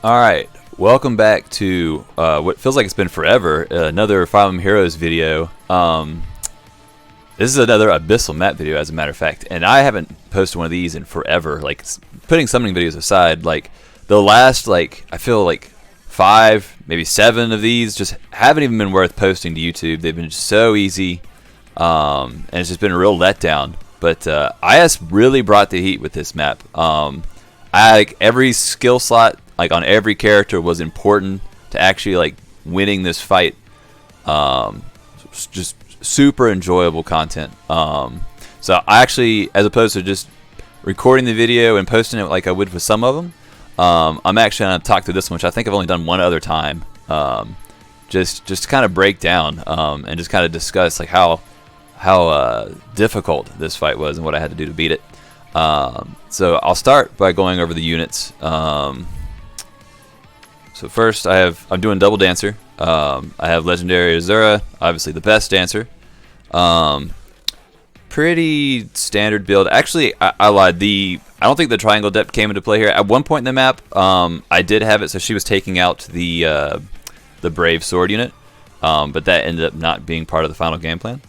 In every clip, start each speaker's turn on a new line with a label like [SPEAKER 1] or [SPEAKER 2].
[SPEAKER 1] Alright, welcome back to what feels like it's been forever, another Fire Emblem Heroes video. This is another Abyssal map video, as a matter of fact, and I haven't posted one of these in forever. Like, putting summoning videos aside, like, the last, like, I feel like 5, maybe 7 of these just haven't even been worth posting to YouTube. They've been just so easy, and it's just been a real letdown. But IS really brought the heat with this map. Like, every skill slot, like, on every character was important to actually, like, winning this fight. Just super enjoyable content. So I actually, as opposed to just recording the video and posting it like I would with some of them, I'm actually going to talk through this one, which I think I've only done one other time. Just to kind of break down and just kind of discuss like how difficult this fight was and what I had to do to beat it. So I'll start by going over the units. So first I'm doing double dancer. I have legendary Azura, obviously the best dancer. Pretty standard build. Actually, I lied. I don't think the triangle depth came into play here. At one point in the map, I did have it, so she was taking out the Brave Sword unit, but that ended up not being part of the final game plan.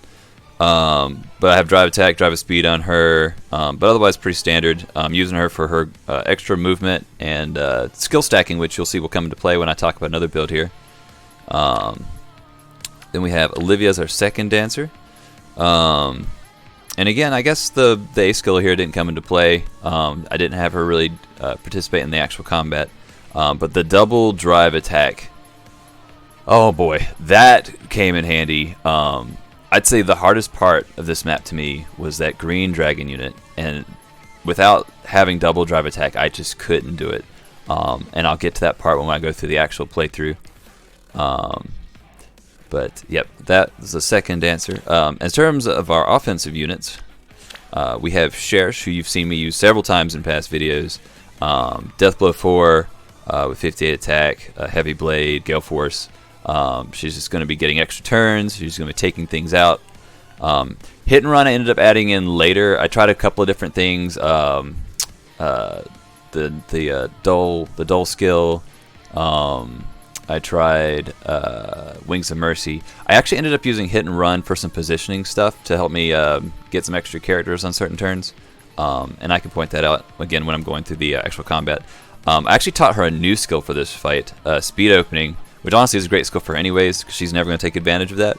[SPEAKER 1] But I have drive attack, drive speed on her, but otherwise pretty standard. I'm using her for her extra movement and skill stacking, which you'll see will come into play when I talk about another build here. Then we have Olivia as our second dancer. And again, I guess the A skill here didn't come into play. I didn't have her really participate in the actual combat. But the double drive attack, oh boy, that came in handy. I'd say the hardest part of this map to me was that green dragon unit, and without having double drive attack, I just couldn't do it. And I'll get to that part when I go through the actual playthrough. But yep, that is the second dancer. In terms of our offensive units, we have Cherche, who you've seen me use several times in past videos. Deathblow 4 with 58 attack, heavy blade, gale force. She's just going to be getting extra turns. She's going to be taking things out. Hit and run I ended up adding in later. I tried a couple of different things. The dull skill. I tried Wings of Mercy. I actually ended up using hit and run for some positioning stuff to help me get some extra characters on certain turns. And I can point that out again when I'm going through the actual combat. I actually taught her a new skill for this fight, speed opening, which honestly is a great skill for her anyways, because she's never going to take advantage of that.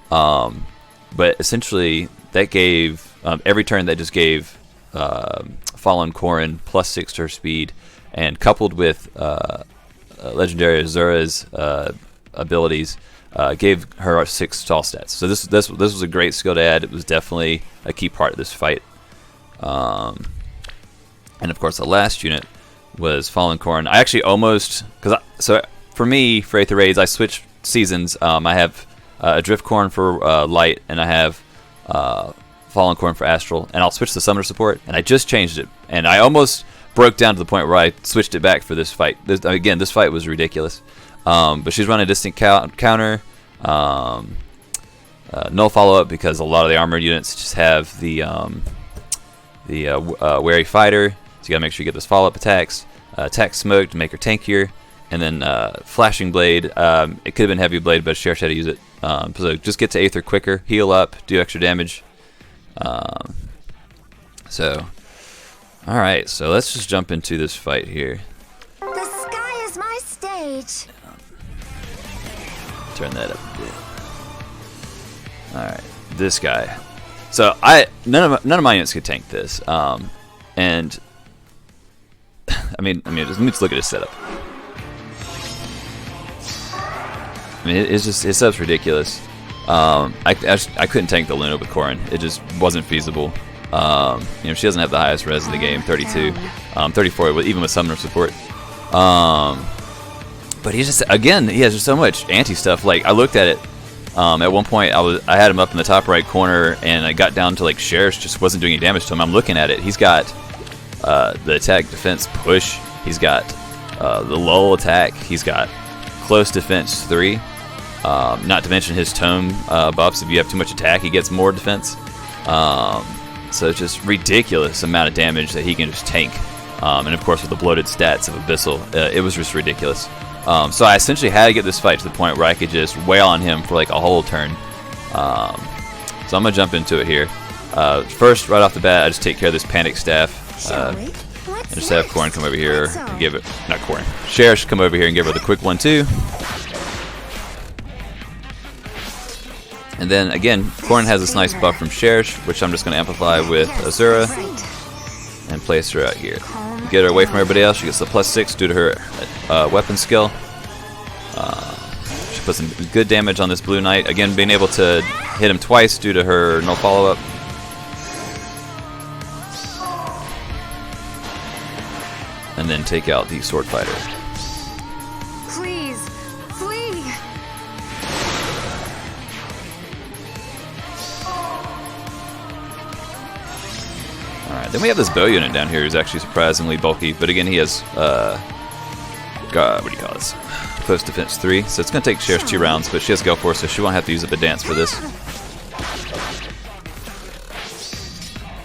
[SPEAKER 1] But essentially, that gave, every turn that just gave Fallen Corrin +6 to her speed, and coupled with legendary Azura's abilities, gave her 6 stall stats. So this was a great skill to add. It was definitely a key part of this fight. And of course, the last unit was Fallen Corrin. I actually almost, for me, for Aether Raids, I switched seasons. I have Adrift Corn for Light, and I have Fallen Corn for Astral, and I'll switch the Summoner support, and I just changed it. And I almost broke down to the point where I switched it back for this fight. Again, this fight was ridiculous. But she's running a distant counter, null follow-up, because a lot of the armored units just have the Wary Fighter, so you gotta make sure you get those follow-up attacks. Attack Smoke to make her tankier, and then Flashing Blade. It could have been Heavy Blade, but Cherche had to use it. So just get to Aether quicker, heal up, do extra damage. Alright, so let's just jump into this fight here.
[SPEAKER 2] The sky is my stage.
[SPEAKER 1] Turn that up a bit. Alright, this guy. So none of my units could tank this. And let me just look at his setup. I mean, it setup's ridiculous. I couldn't tank the Luna with Corrin. It just wasn't feasible. She doesn't have the highest res in the game, 32, 34, even with Summoner support. But he has just so much anti-stuff. Like, I looked at it, at one point, I had him up in the top right corner, and I got down to, like, Cherche just wasn't doing any damage to him. I'm looking at it. He's got the attack defense push. He's got the lull attack. He's got close defense 3. Not to mention his tome buffs. If you have too much attack, he gets more defense. So it's just ridiculous amount of damage that he can just tank. and of course with the bloated stats of Abyssal, it was just ridiculous. So I essentially had to get this fight to the point where I could just wail on him for like a whole turn. So I'm gonna jump into it here. First, right off the bat, I just take care of this panic staff. And just have Corn come over here and give it, not Corn, Cherish come over here and give her the quick 1-2. And then again, Corn has this nice buff from Cherish, which I'm just going to amplify with Azura and place her out here. Get her away from everybody else. She gets the +6 due to her weapon skill. She puts some good damage on this Blue Knight. Again, being able to hit him twice due to her no follow-up. And then take out the Sword Fighter.
[SPEAKER 2] Please, flee.
[SPEAKER 1] Alright, then we have this bow unit down here who's actually surprisingly bulky, but again he has, what do you call this? Close defense 3, so it's going to take Cherish 2 rounds, but she has Gale Force, so she won't have to use up a dance for this.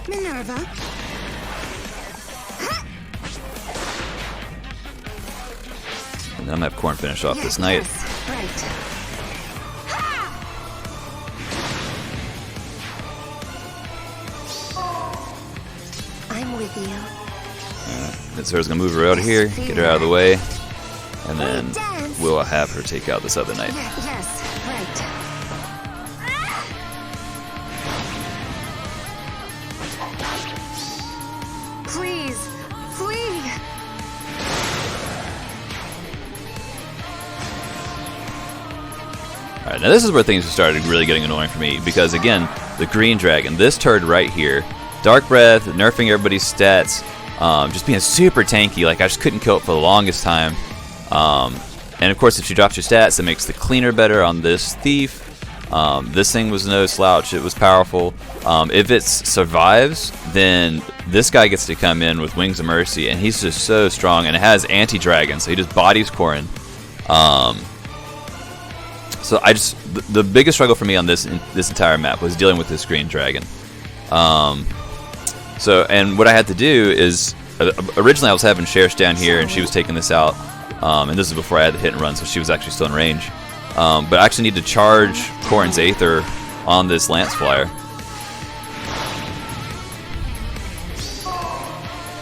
[SPEAKER 2] Minerva.
[SPEAKER 1] And then I'm going to have Corn finish off this knight.
[SPEAKER 2] Right. I'm with you.
[SPEAKER 1] Azura's going to move her out of here, get her out of the way, and then we'll have her take out this other knight.
[SPEAKER 2] Yes, right. Please, flee.
[SPEAKER 1] Alright, now this is where things started really getting annoying for me, because again, the green dragon, this turd right here, Dark Breath, nerfing everybody's stats, just being super tanky, like I just couldn't kill it for the longest time. And of course if she drops your stats, it makes the cleaner better on this thief. This thing was no slouch, it was powerful. If it survives, then this guy gets to come in with Wings of Mercy, and he's just so strong, and it has anti-dragon, so he just bodies Corrin. So the biggest struggle for me on this entire map was dealing with this green dragon. And what I had to do is, originally I was having Cherish down here and she was taking this out, and this is before I had the hit and run, so she was actually still in range. But I actually need to charge Corrin's Aether on this Lance Flyer.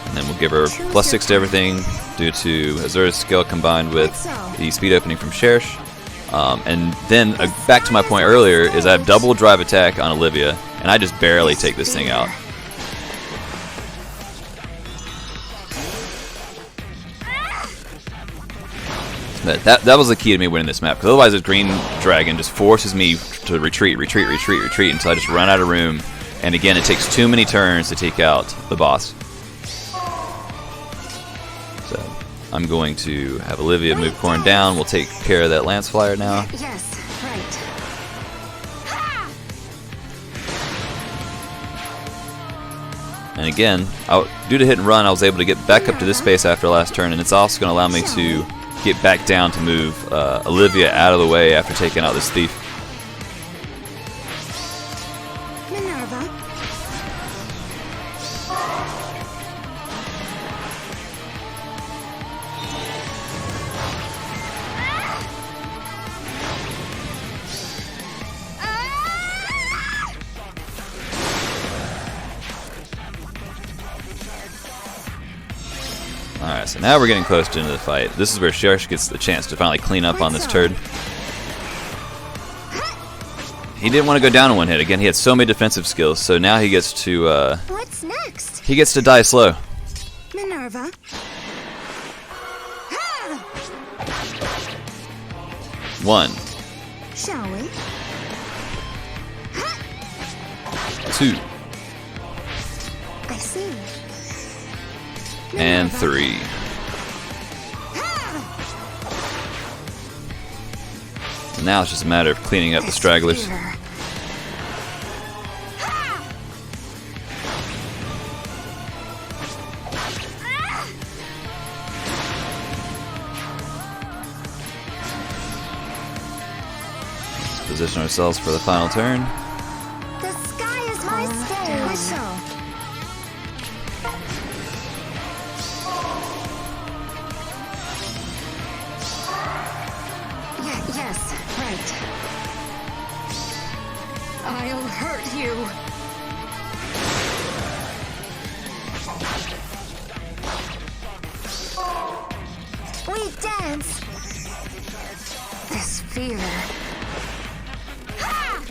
[SPEAKER 1] And then we'll give her +6 to everything due to Azura's skill combined with the speed opening from Cherish. And then back to my point earlier is I have double drive attack on Olivia, and I just barely take this thing out. But that was the key to me winning this map, because otherwise this green dragon just forces me to retreat until I just run out of room, and again it takes too many turns to take out the boss. So I'm going to have Olivia move Corrin down. We'll take care of that Lance Flyer now.
[SPEAKER 2] Yes, right.
[SPEAKER 1] And again, due to hit and run, I was able to get back up to this space after last turn, and it's also going to allow me to get back down to move Olivia out of the way after taking out this thief.
[SPEAKER 2] Minerva.
[SPEAKER 1] Alright, so now we're getting close to into the fight. This is where Cherish gets the chance to finally clean up on this turd. He didn't want to go down in one hit. Again, he had so many defensive skills, so now he gets to
[SPEAKER 2] What's next?
[SPEAKER 1] he gets to die slow.
[SPEAKER 2] Minerva.
[SPEAKER 1] 1,
[SPEAKER 2] Shall we?
[SPEAKER 1] 2,
[SPEAKER 2] I see.
[SPEAKER 1] and 3. So now it's just a matter of cleaning up the stragglers. Let's position ourselves for the final turn.
[SPEAKER 2] The sky is my stage. Yes, right. I'll hurt you. We dance. This fear. Ha!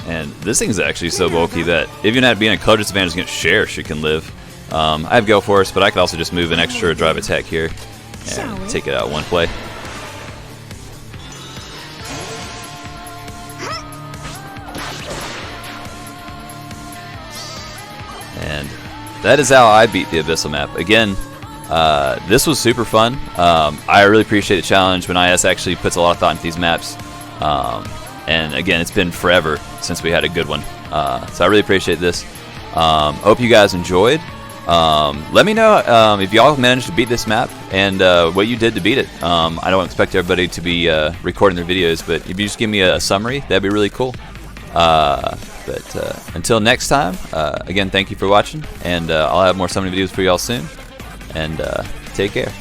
[SPEAKER 1] And this thing's actually so bulky that even at being a color disadvantage against Cher, she can live. I have Gale Force, but I could also just move an extra drive attack here and take it out one play. And that is how I beat the Abyssal map. Again, this was super fun. I really appreciate the challenge. When IS actually puts a lot of thought into these maps. And again, it's been forever since we had a good one. So I really appreciate this. Hope you guys enjoyed. Let me know if y'all managed to beat this map and what you did to beat it. I don't expect everybody to be recording their videos, but if you just give me a summary, that'd be really cool. But until next time, again, thank you for watching, and I'll have more summoning videos for y'all soon. And take care.